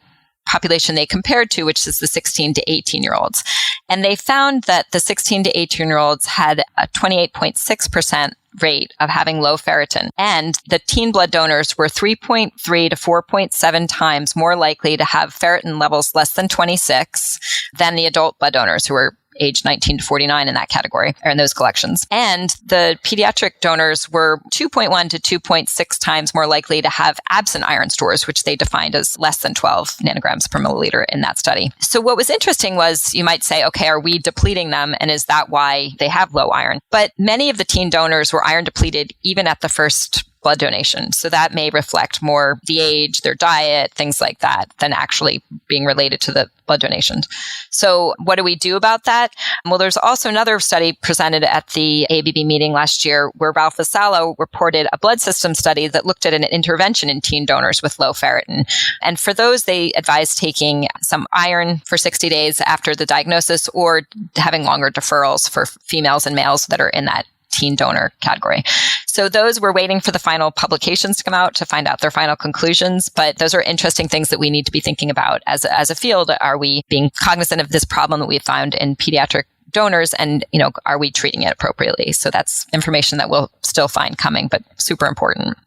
population they compared to, which is the 16 to 18-year-olds. And they found that the 16 to 18-year-olds had a 28.6% rate of having low ferritin. And the teen blood donors were 3.3 to 4.7 times more likely to have ferritin levels less than 26 than the adult blood donors who were age 19 to 49 in that category, or in those collections. And the pediatric donors were 2.1 to 2.6 times more likely to have absent iron stores, which they defined as less than 12 nanograms per milliliter in that study. So what was interesting was, you might say, okay, are we depleting them? And is that why they have low iron? But many of the teen donors were iron depleted even at the first blood donation. So that may reflect more the age, their diet, things like that, than actually being related to the blood donations. So what do we do about that? Well, there's also another study presented at the ABB meeting last year where Ralph Vassallo reported a blood system study that looked at an intervention in teen donors with low ferritin. And for those, they advised taking some iron for 60 days after the diagnosis or having longer deferrals for females and males that are in that teen donor category. So those, we're waiting for the final publications to come out to find out their final conclusions. But those are interesting things that we need to be thinking about as a field. Are we being cognizant of this problem that we found in pediatric donors, and are we treating it appropriately? So that's information that we'll still find coming, but super important.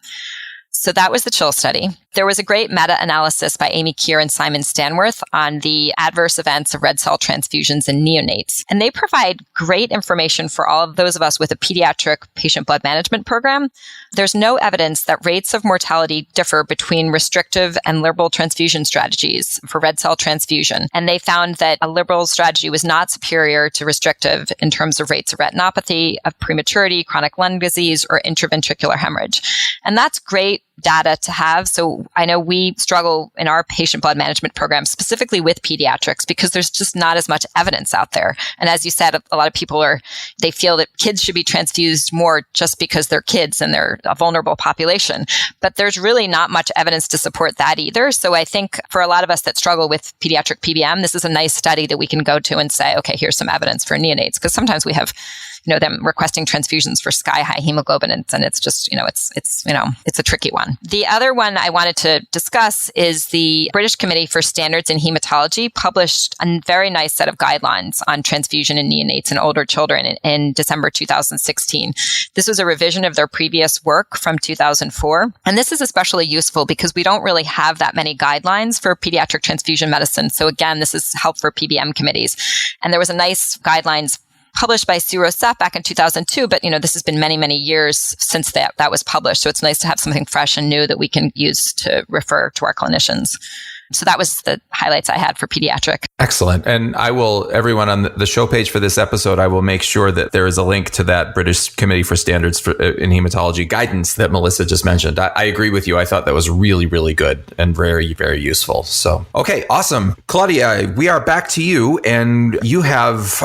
So that was the CHILL study. There was a great meta-analysis by Amy Keir and Simon Stanworth on the adverse events of red cell transfusions in neonates. And they provide great information for all of those of us with a pediatric patient blood management program. There's no evidence that rates of mortality differ between restrictive and liberal transfusion strategies for red cell transfusion. And they found that a liberal strategy was not superior to restrictive in terms of rates of retinopathy, of prematurity, chronic lung disease, or intraventricular hemorrhage. And that's great data to have. So I know we struggle in our patient blood management program specifically with pediatrics because there's just not as much evidence out there. And as you said, a lot of people they feel that kids should be transfused more just because they're kids and they're a vulnerable population. But there's really not much evidence to support that either. So I think for a lot of us that struggle with pediatric PBM, this is a nice study that we can go to and say, okay, here's some evidence for neonates. Because sometimes we have them requesting transfusions for sky-high hemoglobin, and it's just, it's a tricky one. The other one I wanted to discuss is the British Committee for Standards in Hematology published a very nice set of guidelines on transfusion in neonates and older children in December 2016. This was a revision of their previous work from 2004. And this is especially useful because we don't really have that many guidelines for pediatric transfusion medicine. So again, this is help for PBM committees. And there was a nice guidelines published by Sue Rosette back in 2002, but this has been many, many years since that was published. So it's nice to have something fresh and new that we can use to refer to our clinicians. So that was the highlights I had for pediatric. Excellent. And everyone on the show page for this episode, I will make sure that there is a link to that British Committee for Standards in Hematology guidance that Melissa just mentioned. I agree with you. I thought that was really, really good and very, very useful. So, okay, awesome. Claudia, we are back to you, and you have,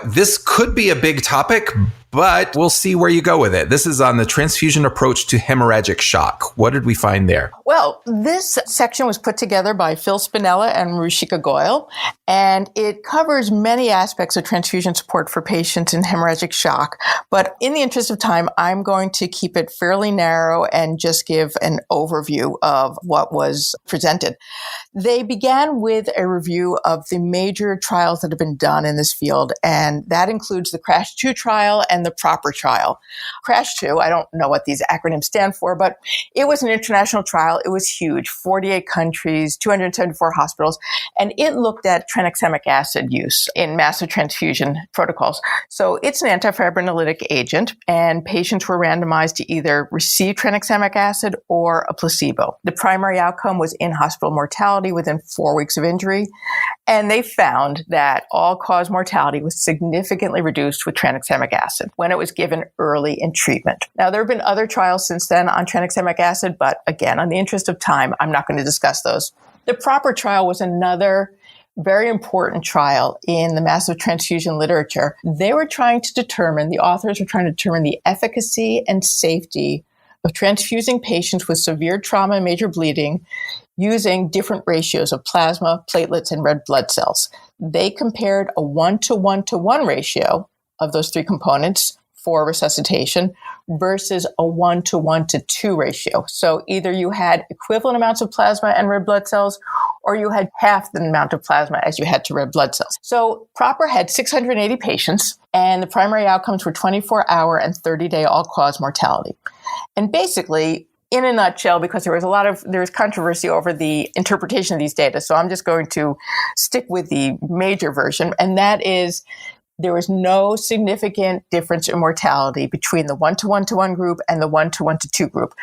this could be a big topic, but we'll see where you go with it. This is on the transfusion approach to hemorrhagic shock. What did we find there? Well, this section was put together by Phil Spinella and Ruchika Goyal, and it covers many aspects of transfusion support for patients in hemorrhagic shock. But in the interest of time, I'm going to keep it fairly narrow and just give an overview of what was presented. They began with a review of the major trials that have been done in this field, and that includes the CRASH-2 trial and the PROPER trial. CRASH-2, I don't know what these acronyms stand for, but it was an international trial. It was huge, 48 countries, 274 hospitals, and it looked at tranexamic acid use in massive transfusion protocols. So it's an antifibrinolytic agent, and patients were randomized to either receive tranexamic acid or a placebo. The primary outcome was in-hospital mortality within 4 weeks of injury, and they found that all-cause mortality was significantly reduced with tranexamic acid when it was given early in treatment. Now, there have been other trials since then on tranexamic acid, but again, on the interest of time, I'm not going to discuss those. The PROPER trial was another very important trial in the massive transfusion literature. The authors were trying to determine the efficacy and safety of transfusing patients with severe trauma and major bleeding using different ratios of plasma, platelets, and red blood cells. They compared a 1-to-1-to-1 ratio of those three components for resuscitation versus a 1-to-1-to-2 ratio. So either you had equivalent amounts of plasma and red blood cells, or you had half the amount of plasma as you had to red blood cells. So PROPER had 680 patients, and the primary outcomes were 24-hour and 30-day all-cause mortality. And basically, in a nutshell, because there was controversy over the interpretation of these data, so I'm just going to stick with the major version, and that is there was no significant difference in mortality between the 1-to-1-to-1 group and the 1-to-1-to-2 group.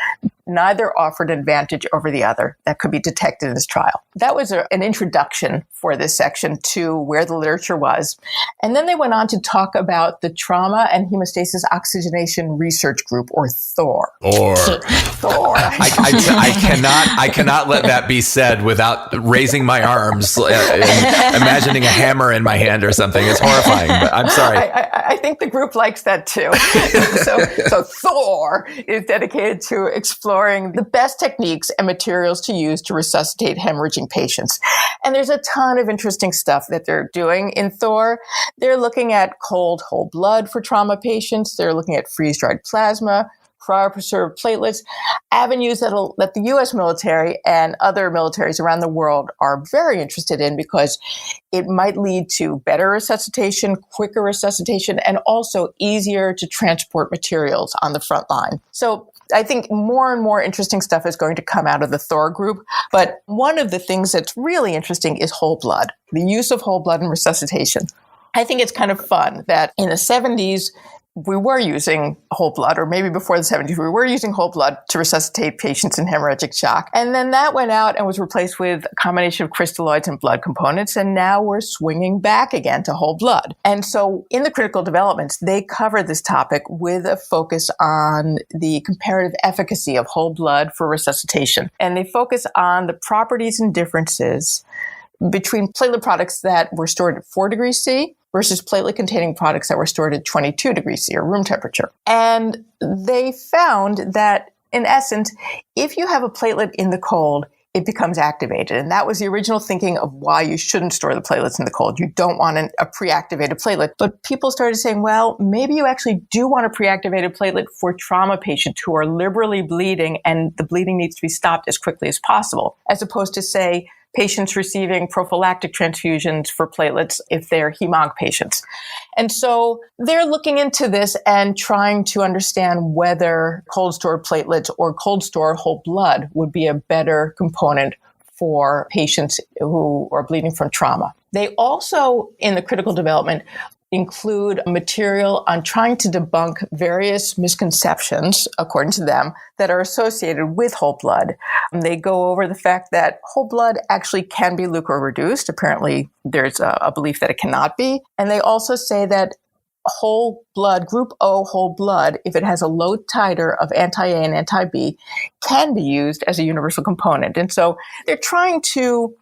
Neither offered an advantage over the other that could be detected in this trial. That was an introduction for this section to where the literature was. And then they went on to talk about the Trauma and Hemostasis Oxygenation Research Group, or THOR. THOR. I cannot let that be said without raising my arms and imagining a hammer in my hand or something. It's horrifying, but I'm sorry. I think the group likes that too. So THOR is dedicated to exploring the best techniques and materials to use to resuscitate hemorrhaging patients. And there's a ton of interesting stuff that they're doing in THOR. They're looking at cold whole blood for trauma patients. They're looking at freeze-dried plasma, cryopreserved platelets, avenues that the U.S. military and other militaries around the world are very interested in because it might lead to better resuscitation, quicker resuscitation, and also easier to transport materials on the front line. So I think more and more interesting stuff is going to come out of the THOR group. But one of the things that's really interesting is whole blood, the use of whole blood in resuscitation. I think it's kind of fun that in the 70s, we were using whole blood, or maybe before the 70s, we were using whole blood to resuscitate patients in hemorrhagic shock. And then that went out and was replaced with a combination of crystalloids and blood components. And now we're swinging back again to whole blood. And so in the critical developments, they cover this topic with a focus on the comparative efficacy of whole blood for resuscitation. And they focus on the properties and differences between platelet products that were stored at 4 degrees C versus platelet-containing products that were stored at 22 degrees C, or room temperature. And they found that, in essence, if you have a platelet in the cold, it becomes activated. And that was the original thinking of why you shouldn't store the platelets in the cold. You don't want a pre-activated platelet. But people started saying, well, maybe you actually do want a pre-activated platelet for trauma patients who are liberally bleeding and the bleeding needs to be stopped as quickly as possible, as opposed to, say, patients receiving prophylactic transfusions for platelets if they're hemonc patients. And so they're looking into this and trying to understand whether cold stored platelets or cold stored whole blood would be a better component for patients who are bleeding from trauma. They also, in the critical development, include material on trying to debunk various misconceptions, according to them, that are associated with whole blood. They go over the fact that whole blood actually can be leukoreduced. Apparently, there's a belief that it cannot be. And they also say that whole blood, group O whole blood, if it has a low titer of anti-A and anti-B, can be used as a universal component. And so they're trying to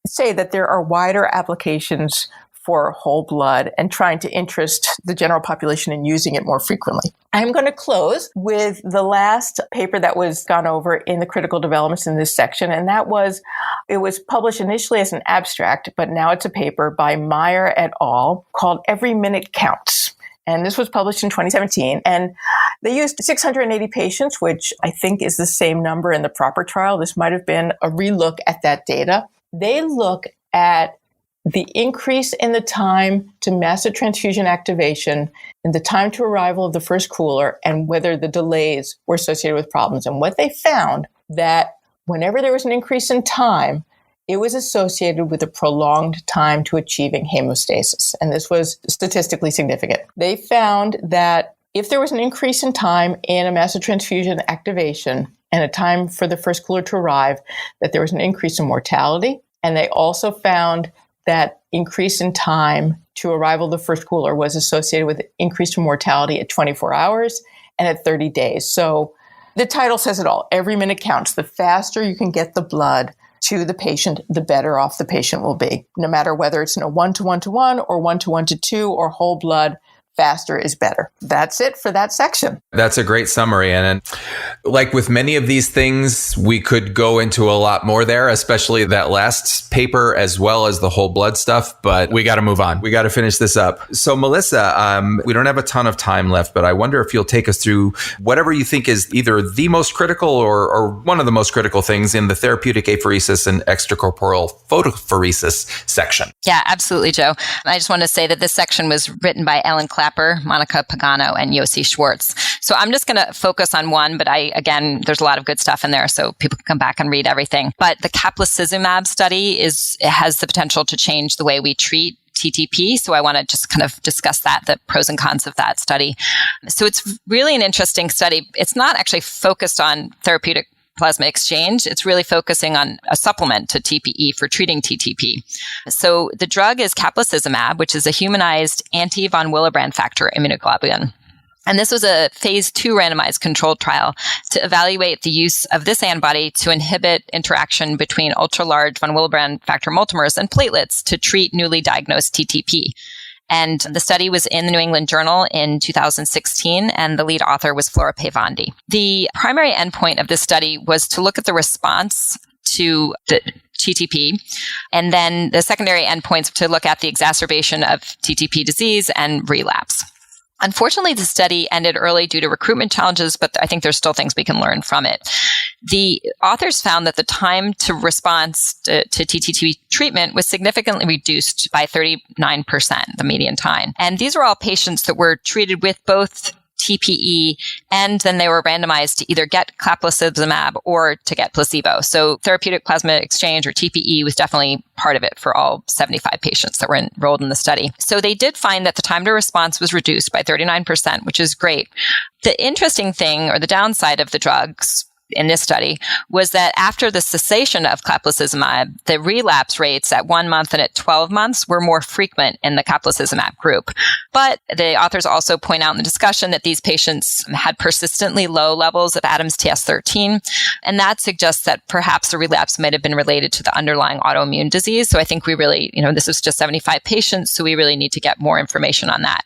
say that there are wider applications for whole blood and trying to interest the general population in using it more frequently. I'm going to close with the last paper that was gone over in the critical developments in this section, and it was published initially as an abstract, but now it's a paper by Meyer et al. Called Every Minute Counts. And this was published in 2017. And they used 680 patients, which I think is the same number in the proper trial. This might have been a relook at that data. They look at the increase in the time to massive transfusion activation and the time to arrival of the first cooler and whether the delays were associated with problems. And what they found that whenever there was an increase in time, it was associated with a prolonged time to achieving hemostasis. And this was statistically significant. They found that if there was an increase in time in a massive transfusion activation and a time for the first cooler to arrive, that there was an increase in mortality. And they also found that increase in time to arrival of the first cooler was associated with increase in mortality at 24 hours and at 30 days. So the title says it all. Every minute counts. The faster you can get the blood to the patient, the better off the patient will be. No matter whether it's in a 1:1:1 or 1:1:2 or whole blood, faster is better. That's it for that section. That's a great summary. And like with many of these things, we could go into a lot more there, especially that last paper as well as the whole blood stuff. But we got to move on. We got to finish this up. So Melissa, we don't have a ton of time left, but I wonder if you'll take us through whatever you think is either the most critical or one of the most critical things in the therapeutic apheresis and extracorporeal photopheresis section. Yeah, absolutely, Joe. I just want to say that this section was written by Ellen Clapper, Monica Pagano, and Yossi Schwartz. So I'm just going to focus on one, but again, there's a lot of good stuff in there, so people can come back and read everything. But the caplacizumab study has the potential to change the way we treat TTP. So I want to just kind of discuss the pros and cons of that study. So it's really an interesting study. It's not actually focused on therapeutic plasma exchange. It's really focusing on a supplement to TPE for treating TTP. So the drug is caplacizumab, which is a humanized anti-von Willebrand factor immunoglobulin. And this was a phase 2 randomized controlled trial to evaluate the use of this antibody to inhibit interaction between ultra-large von Willebrand factor multimers and platelets to treat newly diagnosed TTP. And the study was in the New England Journal in 2016, and the lead author was Flora Pavandi. The primary endpoint of this study was to look at the response to the TTP, and then the secondary endpoints to look at the exacerbation of TTP disease and relapse. Unfortunately, the study ended early due to recruitment challenges, but I think there's still things we can learn from it. The authors found that the time to response to TTP treatment was significantly reduced by 39%, the median time. And these were all patients that were treated with both TPE, and then they were randomized to either get caplacizumab or to get placebo. So therapeutic plasma exchange, or TPE, was definitely part of it for all 75 patients that were enrolled in the study. So they did find that the time to response was reduced by 39%, which is great. The interesting thing, or the downside of the drugs in this study, was that after the cessation of caplacizumab, the relapse rates at 1 month and at 12 months were more frequent in the caplacizumab group. But the authors also point out in the discussion that these patients had persistently low levels of Adams TS13, and that suggests that perhaps the relapse might have been related to the underlying autoimmune disease. So I think we really, this was just 75 patients, so we really need to get more information on that.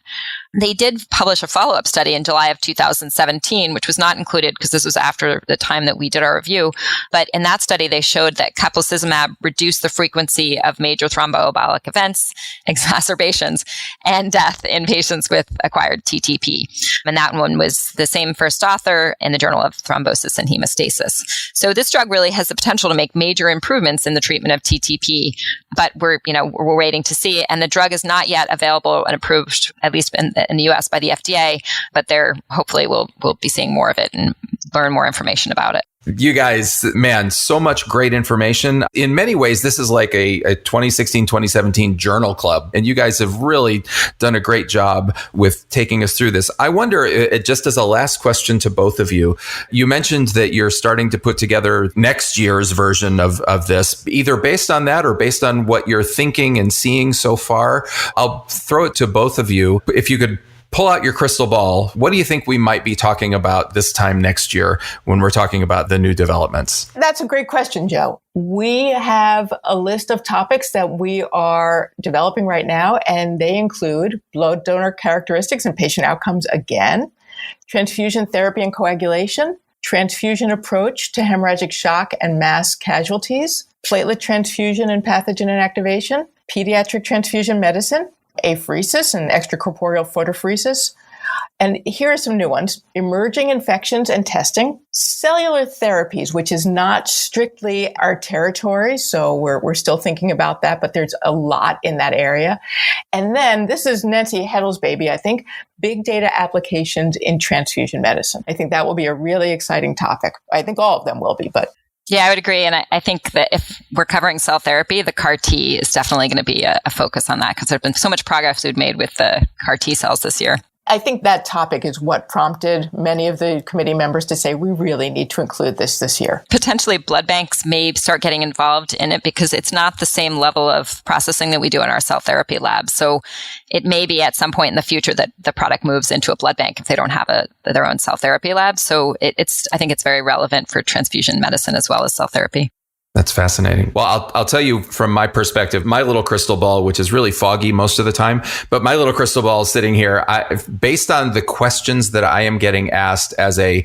They did publish a follow-up study in July of 2017, which was not included because this was after the time that we did our review. But in that study, they showed that caplacizumab reduced the frequency of major thromboembolic events, exacerbations, and death in patients with acquired TTP. And that one was the same first author in the Journal of Thrombosis and Hemostasis. So this drug really has the potential to make major improvements in the treatment of TTP, but we're waiting to see. And the drug is not yet available and approved, at least in the US, by the FDA, but hopefully we'll be seeing more of it and learn more information about it. You guys, man, so much great information. In many ways, this is like a 2016, 2017 journal club. And you guys have really done a great job with taking us through this. I wonder, just as a last question to both of you, you mentioned that you're starting to put together next year's version of this, either based on that or based on what you're thinking and seeing so far. I'll throw it to both of you. If you could pull out your crystal ball. What do you think we might be talking about this time next year when we're talking about the new developments? That's a great question, Joe. We have a list of topics that we are developing right now, and they include blood donor characteristics and patient outcomes again, transfusion therapy and coagulation, transfusion approach to hemorrhagic shock and mass casualties, platelet transfusion and pathogen inactivation, pediatric transfusion medicine, apheresis and extracorporeal photopheresis. And here are some new ones: emerging infections and testing, cellular therapies, which is not strictly our territory, so we're still thinking about that, but there's a lot in that area. And then this is Nancy Heddle's baby, I think, big data applications in transfusion medicine. I think that will be a really exciting topic. I think all of them will be, but yeah, I would agree. And I think that if we're covering cell therapy, the CAR T is definitely going to be a focus on that because there's been so much progress we've made with the CAR T cells this year. I think that topic is what prompted many of the committee members to say we really need to include this year. Potentially blood banks may start getting involved in it because it's not the same level of processing that we do in our cell therapy lab. So it may be at some point in the future that the product moves into a blood bank if they don't have their own cell therapy lab. So I think it's very relevant for transfusion medicine as well as cell therapy. That's fascinating. Well, I'll tell you from my perspective, my little crystal ball, which is really foggy most of the time, but my little crystal ball is sitting here. Based on the questions that I am getting asked I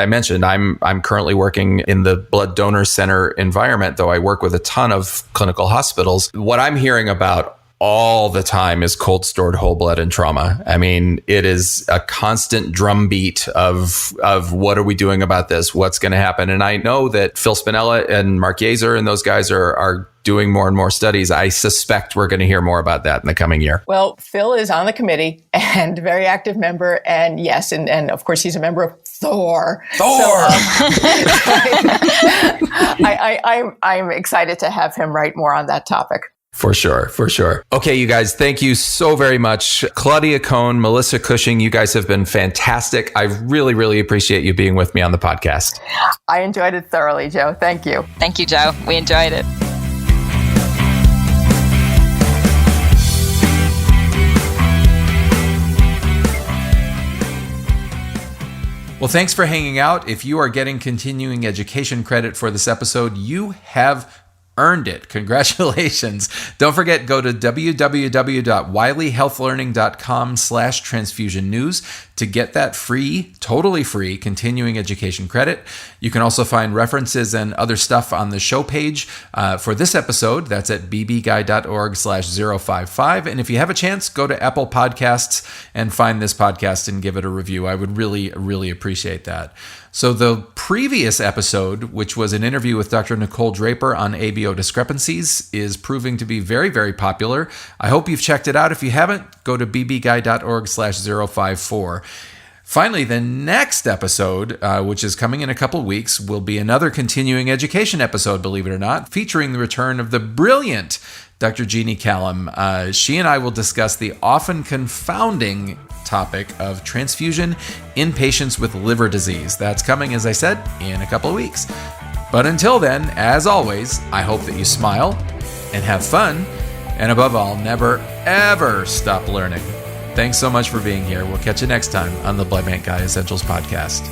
mentioned, I'm currently working in the blood donor center environment, though I work with a ton of clinical hospitals. What I'm hearing about all the time is cold stored whole blood and trauma. I mean, it is a constant drumbeat of what are we doing about this? What's going to happen? And I know that Phil Spinella and Mark Yazer and those guys are doing more and more studies. I suspect we're going to hear more about that in the coming year. Well, Phil is on the committee and a very active member. And yes, and of course, he's a member of Thor. So, I'm excited to have him write more on that topic. For sure. Okay, you guys, thank you so very much. Claudia Cohn, Melissa Cushing, you guys have been fantastic. I really, really appreciate you being with me on the podcast. I enjoyed it thoroughly, Joe. Thank you. Thank you, Joe. We enjoyed it. Well, thanks for hanging out. If you are getting continuing education credit for this episode, you have earned it. Congratulations. Don't forget, go to www.wileyhealthlearning.com/transfusion news to get that free, totally free continuing education credit. You can also find references and other stuff on the show page for this episode. That's at bbguide.org/055. And if you have a chance, go to Apple Podcasts and find this podcast and give it a review. I would really, really appreciate that. So the previous episode, which was an interview with Dr. Nicole Draper on ABO discrepancies, is proving to be very, very popular. I hope you've checked it out. If you haven't, go to bbguide.org/054. Finally, the next episode, which is coming in a couple weeks, will be another continuing education episode, believe it or not, featuring the return of the brilliant Dr. Jeannie Callum. She and I will discuss the often confounding topic of transfusion in patients with liver disease. That's coming, as I said, in a couple of weeks. But until then, as always, I hope that you smile and have fun, and above all, never, ever stop learning. Thanks so much for being here. We'll catch you next time on the Blood Bank Guy Essentials podcast.